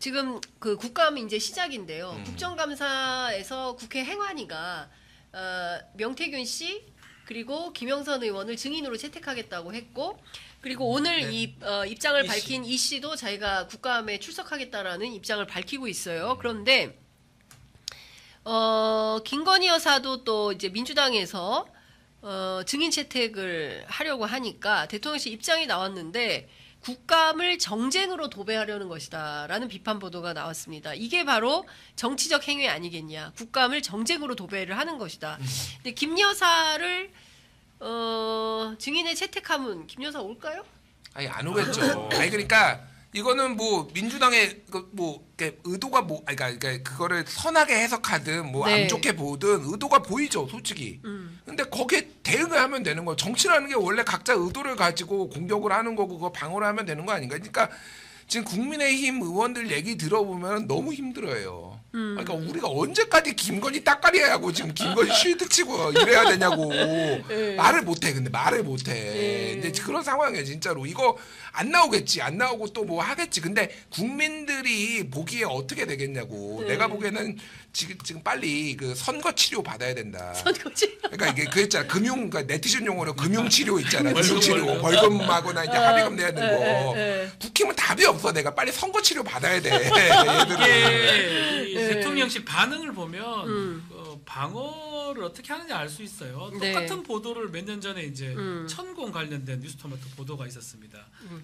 지금 그 국감이 이제 시작인데요. 국정감사에서 국회 행안위가 명태균 씨 그리고 김영선 의원을 증인으로 채택하겠다고 했고, 그리고 오늘 이 입장을 밝힌 이 씨도 자기가 국감에 출석하겠다라는 입장을 밝히고 있어요. 그런데 김건희 여사도 또 이제 민주당에서 증인 채택을 하려고 하니까 대통령실 입장이 나왔는데 국감을 정쟁으로 도배하려는 것이다라는 비판 보도가 나왔습니다. 이게 바로 정치적 행위 아니겠냐. 국감을 정쟁으로 도배를 하는 것이다. 근데 김 여사를 증인에 채택하면 김 여사 올까요? 아니 안 오겠죠. 아니 그러니까 이거는 뭐 민주당의 뭐 의도가 뭐 그러니까 그거를 선하게 해석하든 뭐 안 좋게 보든 의도가 보이죠, 솔직히. 근데 거기에 대응을 하면 되는 거예요. 정치라는 게 원래 각자 의도를 가지고 공격을 하는 거고 그거 방어를 하면 되는 거 아닌가? 그러니까 지금 국민의힘 의원들 얘기 들어보면 너무 힘들어요. 그러니까 우리가 언제까지 김건희 따까리하고 지금 김건희 쉴드 치고 이래야 되냐고. 말을 못해. 근데 말을 못해. 근데 그런 상황이에요, 진짜로. 이거 안 나오겠지. 안 나오고 또 뭐 하겠지. 근데 국민들이 보기에 어떻게 되겠냐고. 내가 보기에는 지금 빨리 그 선거 치료 받아야 된다. 선거 치료. 그러니까 이게 그 있잖아. 그러니까 네티즌 용어로 금융 치료 있잖아. 금융 치료. 벌금하거나 이제 합의금 내야 되는 거. 국힘은 답이 없어. 내가 빨리 선거 치료 받아야 돼. 이게 대통령실 반응을 보면 방어를 어떻게 하느냐 알 수 있어요. 똑같은 보도를 몇 년 전에 이제 천공 관련된 뉴스토마토 보도가 있었습니다.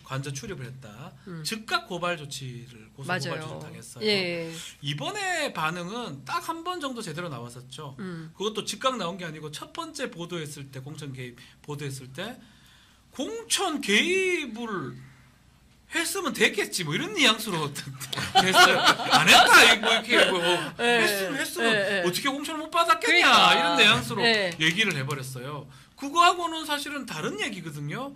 관저 출입을 했다. 즉각 고발 조치를 고발 조치를 당했어요. 예. 이번에 반응은 딱 한 번 정도 제대로 나왔었죠. 그것도 즉각 나온 게 아니고 첫 번째 보도했을 때 공천 개입 보도했을 때 공천 개입을 했으면 됐겠지 뭐 이런 뉘앙스로 했어요. 안 했다 뭐 이렇게 뭐 했으면 어떻게 공천을 못 받았겠냐 그러니까. 이런 뉘앙스로 얘기를 해버렸어요. 그거하고는 사실은 다른 얘기거든요.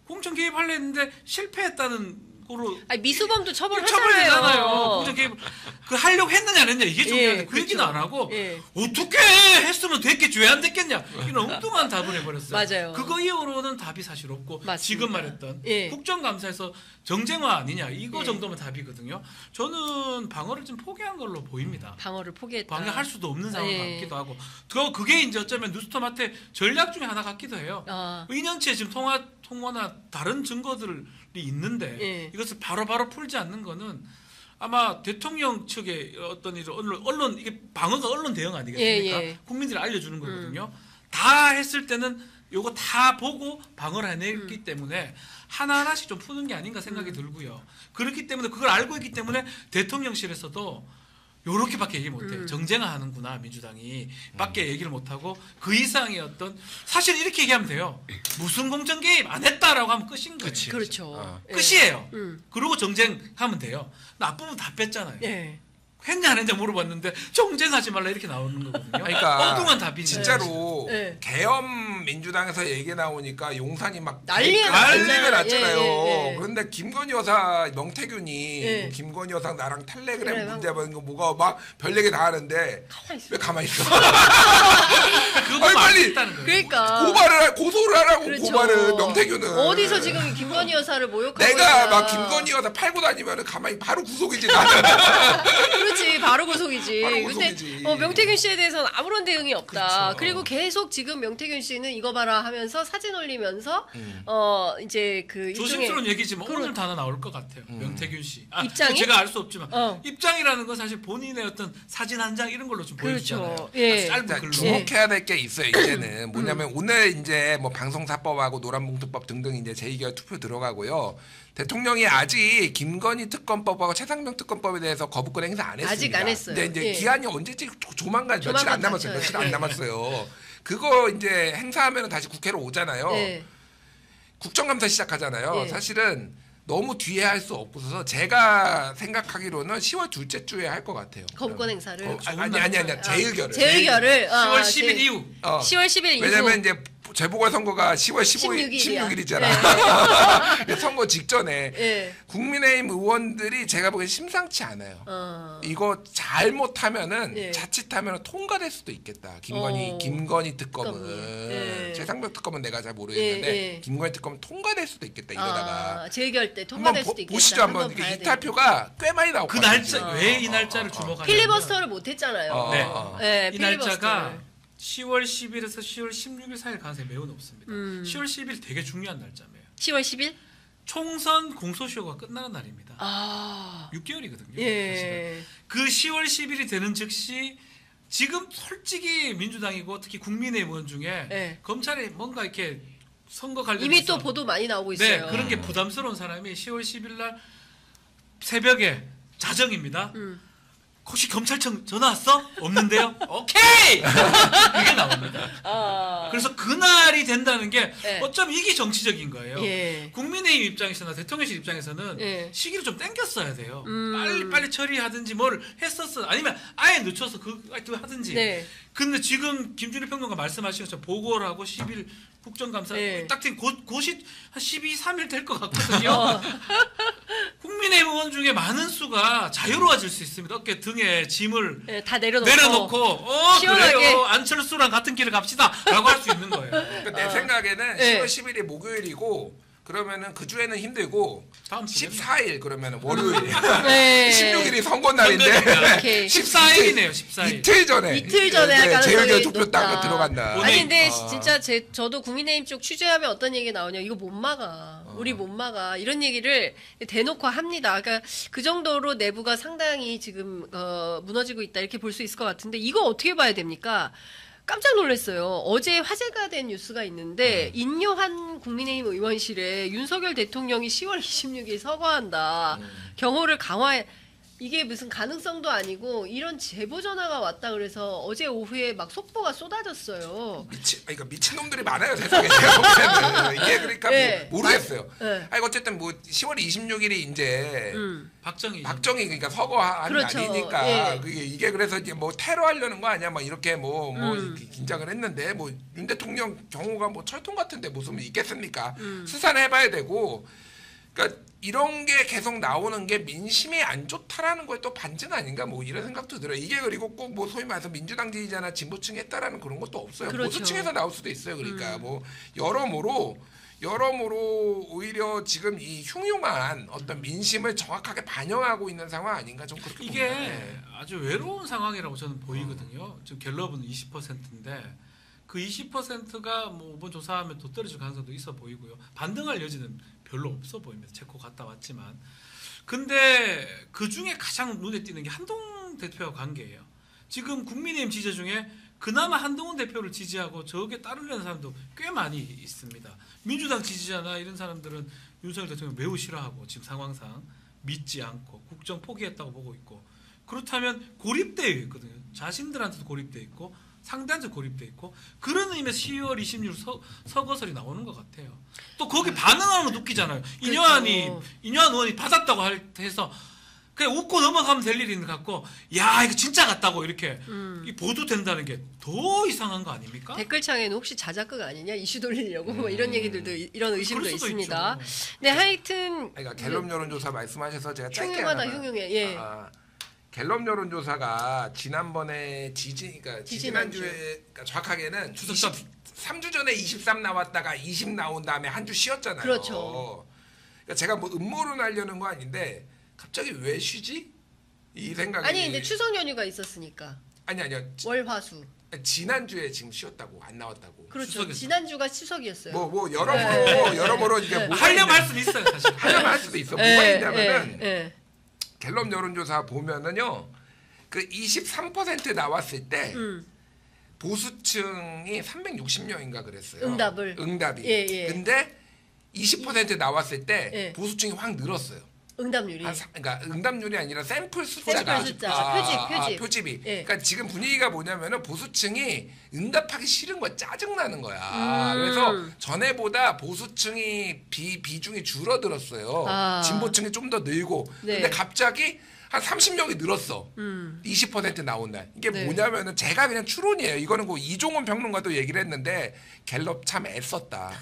공천 개입하려 했는데 실패했다는 거로 미수범도 처벌하잖아요. 공천 개입 그 하려고 했느냐 안 했냐 이게 중요한데 그 얘기는 안 하고 어떻게 했으면 됐겠지 왜 안 됐겠냐 이런 엉뚱한 답을 해버렸어요. 맞아요. 그거 이후로는 답이 사실 없고 맞습니다. 지금 말했던 국정감사에서 정쟁화 아니냐 이거 정도면 답이거든요. 저는 방어를 좀 포기한 걸로 보입니다. 방어를 포기했다. 방어할 수도 없는 상황 같기도 하고 그게 이제 어쩌면 뉴스토마토의 전략 중에 하나 같기도 해요. 2년치에 지금 통화나 다른 증거들이 있는데 이것을 바로바로 풀지 않는 거는 아마 대통령 측의 어떤 이런 언론 이게 방어가 언론 대응 아니겠습니까? 국민들이 알려주는 거거든요. 다 했을 때는 요거 다 보고 방어를 해냈기 때문에 하나하나씩 좀 푸는 게 아닌가 생각이 들고요. 그렇기 때문에 그걸 알고 있기 때문에 대통령실에서도 요렇게밖에 얘기 못해요. 정쟁화하는구나 민주당이 밖에 얘기를 못하고 그 이상의 어떤 사실 이렇게 얘기하면 돼요. 무슨 공천 개입 안 했다라고 하면 끝인 거예요. 그렇죠. 끝이에요. 그리고 정쟁하면 돼요. 나쁘면 다 뺐잖아요. 했냐 안 했냐 물어봤는데 정쟁하지 말라 이렇게 나오는 거거든요. 그러니까 엉뚱한 답이네. 진짜로 계엄 민주당에서 얘기 나오니까 용산이 막 난리가 났잖아요. 그런데 김건희 여사 명태균이 김건희 여사 나랑 텔레그램 문제 뭐가 막 별 얘기 다 하는데 왜 가만히 있어? 그거 빨리 그러니까 고소를 하라고. 그렇죠. 고발을 명태균은 어디서 지금 김건희 여사를 모욕하고 내가 있나. 막 김건희 여사 팔고 다니면 가만히 바로 구속이지 나는. 그렇지 바로 구속이지. 바로 근데 구속이지. 명태균 씨에 대해서는 아무런 대응이 없다. 그렇죠. 그리고 계속 지금 명태균 씨는 이거 봐라 하면서 사진 올리면서 이제 그 조심스러운 얘기지만 오늘 다 하나 나올 것 같아요. 명태균 씨 입장이 제가 알 수 없지만 입장이라는 건 사실 본인의 어떤 사진 한 장 이런 걸로 좀 보여주잖아요. 그렇죠. 짧은 글로. 주목해야 될 게 있어요. 이제는 뭐냐면 오늘 이제 뭐 방송사법하고 노란봉투법 등등 이제 제2개월 투표 들어가고요. 대통령이 아직 김건희 특검법하고 최상병 특검법에 대해서 거부권 행사 안 했습니다. 아직 안 했어요. 근데 이제 기한이 언제지 조만간 며칠 안 남았어요. 며칠 안 남았어요. 그거 이제 행사하면 다시 국회로 오잖아요. 국정감사 시작하잖아요. 사실은 너무 뒤에 할 수 없어서 제가 생각하기로는 10월 둘째 주에 할 것 같아요. 거부권 행사를 아니 제 의결을. 10월 10월 10일 이후. 10월 10일 이후. 왜냐면 이제 재보궐선거가 10월 16일이잖아. 네. 선거 직전에 네. 국민의힘 의원들이 제가 보기엔 심상치 않아요. 이거 잘못하면은 네. 자칫하면 통과될 수도 있겠다. 김건희 특검은 네. 최상병 특검은 내가 잘 모르겠는데 네. 김건희 특검은 통과될 수도 있겠다. 이러다가 재결 때 통과될 수도 있겠다. 보시죠 한번. 이탈표가 꽤 많이 나왔거든요. 그 날짜 왜 이 날짜를 주목하냐면 필리버스터를 못했잖아요. 네. 이 날짜가 10월 10일에서 10월 16일 사이일 가능성이 매우 높습니다. 10월 10일 되게 중요한 날짜예요. 10월 10일? 총선 공소시효가 끝나는 날입니다. 6개월이거든요. 예. 그 10월 10일이 되는 즉시 지금 솔직히 민주당이고 특히 국민의힘 의원 중에 네. 검찰이 뭔가 이렇게 선거 관련해서 이미 또 보도 많이 나오고 있어요. 네, 그런 게 부담스러운 사람이 10월 10일 날 새벽에 자정입니다. 혹시 경찰청 전화 왔어? 없는데요? 오케이! 이게 나옵니다. 그래서 그날이 된다는 게 네. 어쩌면 이게 정치적인 거예요. 예. 국민의힘 입장에서나 대통령실 입장에서는 예. 시기를 좀 땡겼어야 돼요. 빨리 처리하든지 뭘 했었어. 아니면 아예 늦춰서 그거 하든지. 네. 근데 지금 김준일 평론가 말씀하신 것처럼 보고를 하고 10일 국정감사 네. 딱 곧이 한 12, 3일 될 것 같거든요. 국민의힘 의원 중에 많은 수가 자유로워질 수 있습니다. 어깨 등에 짐을 네, 다 내려놓고 시원하게 그래요. 안철수랑 같은 길을 갑시다 라고 할 수 있는 거예요. 그러니까 내 생각에는 네. 10월 10일이 목요일이고 그러면은 그 주에는 힘들고 다음 14일 그러면은 월요일 네. 16일이 선거 날인데 14일이네요. 14일 이틀 전에 할 가능성이 재의견 투표 딱 들어간다. 아니 근데 진짜 저도 국민의힘 쪽 취재하면 어떤 얘기 나오냐. 이거 못 막아. 우리 못 막아. 이런 얘기를 대놓고 합니다. 그러니까 그 정도로 내부가 상당히 지금 무너지고 있다 이렇게 볼 수 있을 것 같은데 이거 어떻게 봐야 됩니까? 깜짝 놀랐어요. 어제 화제가 된 뉴스가 있는데 인요한 국민의힘 의원실에 윤석열 대통령이 10월 26일 서거한다. 경호를 강화해. 이게 무슨 가능성도 아니고 이런 제보 전화가 왔다 그래서 어제 오후에 막 속보가 쏟아졌어요. 그러니까 미친놈들이 많아요 세상에. 제가 보면은 이게 그러니까 네. 모르겠어요. 네. 아니 어쨌든 뭐 10월 26일이 이제 박정희 그러니까 서거하는 그렇죠. 날이니까 네. 이게 그래서 이제 뭐 테러하려는 거 아니야? 뭐 이렇게 뭐 긴장을 했는데 뭐 윤 대통령 경호가 뭐 철통 같은데 무슨 있겠습니까? 수사는 해봐야 되고 그러니까. 이런 게 계속 나오는 게 민심이 안 좋다라는 거에 또 반증 아닌가 뭐 이런 생각도 들어요. 이게 그리고 꼭 뭐 소위 말해서 민주당 지지자나 진보층이 했다라는 그런 것도 없어요. 그렇죠. 보수층에서 나올 수도 있어요. 그러니까 뭐 여러모로 오히려 지금 이 흉흉한 어떤 민심을 정확하게 반영하고 있는 상황 아닌가 좀 그렇게 이게 봅니다. 네. 아주 외로운 상황이라고 저는 보이거든요. 지금 갤럽은 20%인데 그 20%가 뭐 이번 조사하면 더 떨어질 가능성도 있어 보이고요. 반등할 여지는 별로 없어 보입니다. 체코 갔다 왔지만. 근데 그 중에 가장 눈에 띄는 게 한동훈 대표와 관계예요. 지금 국민의힘 지지자 중에 그나마 한동훈 대표를 지지하고 저게 따르려는 사람도 꽤 많이 있습니다. 민주당 지지자나 이런 사람들은 윤석열 대통령 매우 싫어하고 지금 상황상 믿지 않고 국정 포기했다고 보고 있고 그렇다면 고립되어 있거든요. 자신들한테도 고립되어 있고 상대한테 고립돼 있고 그런 의미에서 10월 26일 서거설이 나오는 것 같아요. 또 거기 반응하는 거 웃기잖아요. 인요한 의원이 받았다고 해서 그냥 웃고 넘어가면 될 일인 것 같고 야 이거 진짜 같다고 이렇게 보도된다는 게 더 이상한 거 아닙니까? 댓글창에는 혹시 자작극 아니냐 이슈 돌리려고 뭐 이런 얘기들도 이런 의심도 있습니다. 네 하여튼 그러니까 갤럽 여론조사 말씀하셔서 제가 짧게 흉흉하다 흉흉해. 예. 갤럽 여론조사가 지난번에 지난주에 그러니까 정확하게는 3주 전에 23 나왔다가 20 나온 다음에 한 주 쉬었잖아요. 그렇죠. 그러니까 제가 뭐 음모론 하려는 거 아닌데 갑자기 왜 쉬지? 이 생각이 아니 근데 추석 연휴가 있었으니까. 아니요. 월화수. 지난주에 지금 쉬었다고 안 나왔다고. 그렇죠. 추석이었어요. 지난주가 추석이었어요. 뭐 여러모로 이게 하려면 할 수는 있어요. 사실. 하려면 할 수도 있어. 뭐가 있냐면은 갤럽 여론조사 보면은요, 그 23% 나왔을 때 보수층이 360명인가 그랬어요. 응답이. 예. 근데 20% 나왔을 때 보수층이 확 늘었어요. 응답률이. 그러니까 응답률이 아니라 샘플 숫자가. 표집이. 예. 그러니까 지금 분위기가 뭐냐면은 보수층이 응답하기 싫은 거야. 짜증나는 거야. 그래서 전에보다 보수층이 비중이 줄어들었어요. 진보층이 좀 더 늘고. 네. 근데 갑자기 한 30명이 늘었어. 20% 나온 날. 이게 네. 뭐냐면은 제가 그냥 추론이에요. 이거는 그 이종원 평론가도 얘기를 했는데 갤럽 참 애썼다.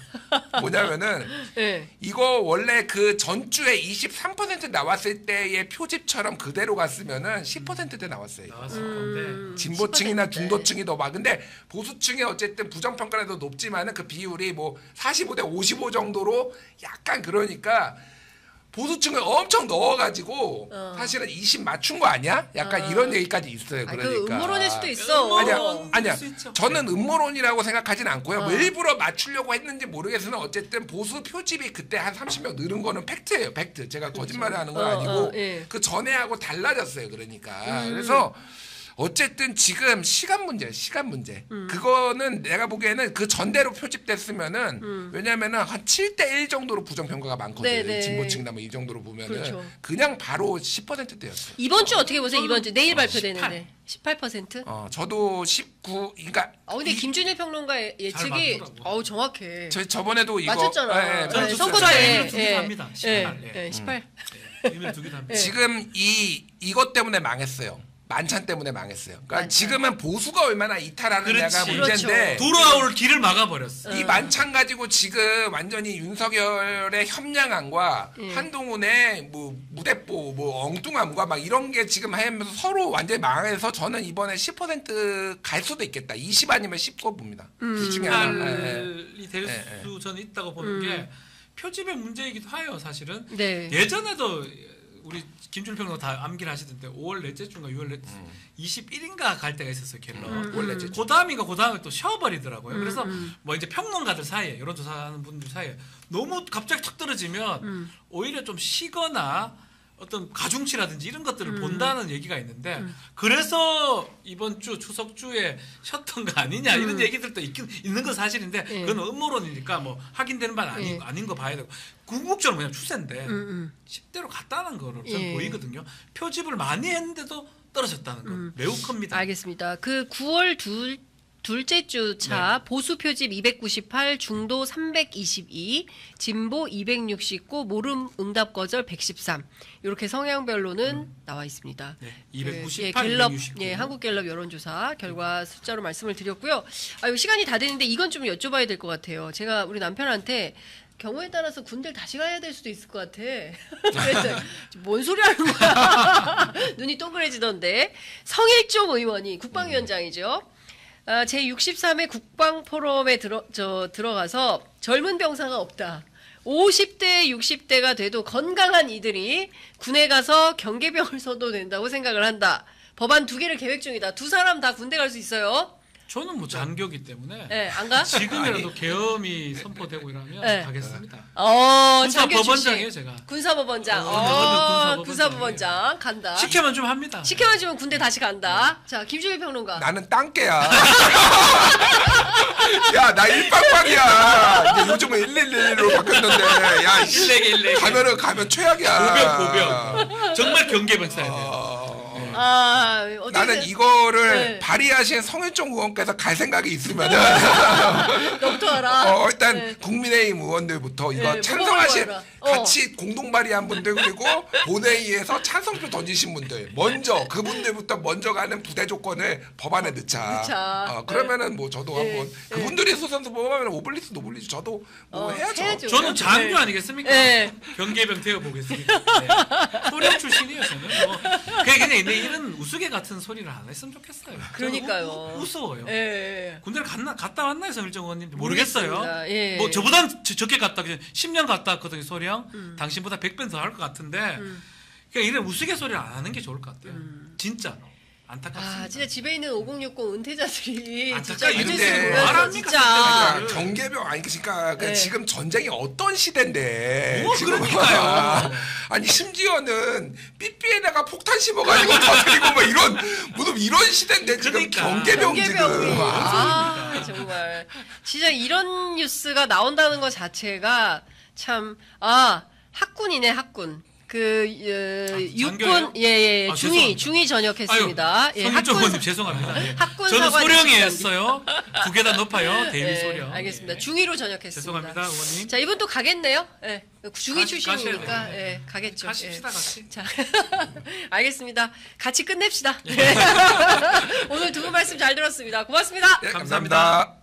뭐냐면은 네. 이거 원래 그 전주에 23% 나왔을 때의 표집처럼 그대로 갔으면은 10%대 나왔어요. 나왔을 건데 진보층이나 10%. 중도층이 더 막. 근데 보수층이 어쨌든 부정평가라도 높지만은 그 비율이 뭐 45대 55 정도로 약간 그러니까 보수층을 엄청 넣어가지고 사실은 20 맞춘 거 아니야? 약간 이런 얘기까지 있어요. 그러니까. 그 음모론일 수도 있어. 아니야. 수 있죠. 저는 음모론이라고 생각하진 않고요. 뭐 일부러 맞추려고 했는지 모르겠으나 어쨌든 보수 표집이 그때 한 30명 늘은 거는 팩트예요. 팩트. 제가 거짓말을 하는 건 아니고 예. 그 전에하고 달라졌어요. 그러니까. 그래서 어쨌든 지금 시간 문제. 그거는 내가 보기에는 그 전대로 표집됐으면은 왜냐면은 한 7대1 정도로 부정평가가 많거든. 네네. 진보층이나 뭐 이 정도로 보면은 그렇죠. 그냥 바로 10%대였어요. 이번 주 어떻게 보세요? 이번 주 내일 발표되는데 18%? 저도 19. 그러니까 근데 김준일 평론가 예측이 맞더라고요. 정확해. 저번에도 이거 맞췄잖아. 예, 저는 선거 숫자 때. 이미를 두개 답니다. 18. 예, 18. 이미를 두개 답니다. 지금 이것 때문에 망했어요. 만찬 때문에 망했어요. 그러니까 만찬. 지금은 보수가 얼마나 이탈하느냐가 그렇지. 문제인데 돌아올 길을 막아버렸어. 이 만찬 가지고 지금 완전히 윤석열의 협량함과 한동훈의 뭐 무대뽀 뭐 엉뚱함과 막 이런 게 지금 하면서 서로 완전히 망해서 저는 이번에 10%갈 수도 있겠다. 20 아니면 10거 봅니다. 둘 중에 하나. 이 될 수 저는 있다고 보는 게 표집의 문제이기도 해요. 사실은 네. 예전에도 우리 김준일 평론가 다 암기를 하시던데 5월 넷째 주인가 6월 넷 21일인가 갈 때가 있었어요. 갤럽. 원래 제 그 다음인가 그 다음에 또 쉬어버리더라고요. 그래서 뭐 이제 평론가들 사이에 여론조사하는 분들 사이에 너무 갑자기 툭 떨어지면 오히려 좀 쉬거나 어떤 가중치라든지 이런 것들을 본다는 얘기가 있는데 그래서 이번 주 추석 주에 쉬었던 거 아니냐 이런 얘기들도 있는 건 사실인데 그건 음모론이니까 뭐 확인되는 바는 아닌 거 봐야 되고 궁극적으로 그냥 추세인데 10대로 갔다는 거를 저는 보이거든요. 표집을 많이 했는데도 떨어졌다는 건 매우 큽니다. 알겠습니다. 그 9월 둘째 주차 보수 표집 298, 중도 322, 진보 269, 모름 응답 거절 113. 이렇게 성향별로는 나와 있습니다. 네, 298, 갤럽, 269. 한국 갤럽 여론조사 결과 숫자로 말씀을 드렸고요. 시간이 다 됐는데 이건 좀 여쭤봐야 될 것 같아요. 제가 우리 남편한테 경우에 따라서 군대를 다시 가야 될 수도 있을 것 같아. 그래서 뭔 소리 하는 거야. 눈이 동그래지던데. 성일종 의원이 국방위원장이죠. 제63회 국방포럼에 들어가서 젊은 병사가 없다. 50대, 60대가 돼도 건강한 이들이 군에 가서 경계병을 써도 된다고 생각을 한다. 법안 2개를 계획 중이다. 2사람 다 군대 갈 수 있어요. 저는 뭐 장교기 때문에 네, 안 가? 지금이라도 계엄이 선포되고 이러면 네. 가겠습니다. 장교 군사법원장이에요, 제가. 군사법원장. 군사법원장 간다. 시켜만 좀 합니다. 시켜만 주면 군대 다시 간다. 자, 김준일 평론가. 나는 땅개야. 야, 나 일빵빵이야. 이제 요즘은 111로 바뀌었는데. 야, 111. 가면 최악이야. 고병. 정말 경계병 써야 돼요. 나는 이거를 네. 발의하신 성일종 의원께서 갈 생각이 있으면은 너부터 알아. 일단 국민의힘 의원들부터 이거 네, 찬성하신 알아. 같이 공동 발의한 분들 그리고 본회의에서 찬성표 던지신 분들 먼저 그분들부터 먼저 가는 부대 조건을 법안에 넣자. 그러면은 뭐 저도 한번 그분들이 소선수 뽑으면 오블리스 노블리스 저도 뭐 해야죠. 저는 장교 아니겠습니까? 네. 경계병 되어 보겠습니다. 네. 소령 출신이에요, 저는. 뭐 그냥 이런 우스개 같은 소리를 안 했으면 좋겠어요. 그러니까요. 무서워요. 예. 군대를 갔다 왔나요, 성일정 의원님? 모르겠어요. 예. 뭐 저보단 적게 갔다, 10년 갔다 왔거든요, 소령. 당신보다 100배 더 할 것 같은데. 그러니까 이런 우스갯소리를 안 하는 게 좋을 것 같아요. 진짜로. 안타깝습니다. 진짜 집에 있는 5060 은퇴자들이 진짜 안타까워. 뉴스를 근데 보면서 말합니까? 진짜 경계병 아니 그러니까 네. 지금 전쟁이 어떤 시대인데 뭐 지금 그러니까요. 아니 심지어는 삐삐에다가 폭탄 심어가지고 터뜨리고 뭐 무슨 이런 시대인데 지금 그러니까. 경계병 지금 정말 진짜 이런 뉴스가 나온다는 것 자체가 참 학군이네 학군. 육군 예 중위 전역했습니다. 아유, 성민정원님 죄송합니다. 예. 학군 저는 사관 소령이었어요. 두 개 다 높아요. 대위 소령. 알겠습니다. 예. 중위로 전역했습니다. 죄송합니다, 의원님. 자, 이분 또 가겠네요. 예. 중위 가셔야 출신이니까 돼요. 예, 가겠죠. 가십시다, 같이. 자, 알겠습니다. 같이 끝냅시다. 오늘 두 분 말씀 잘 들었습니다. 고맙습니다. 네, 감사합니다.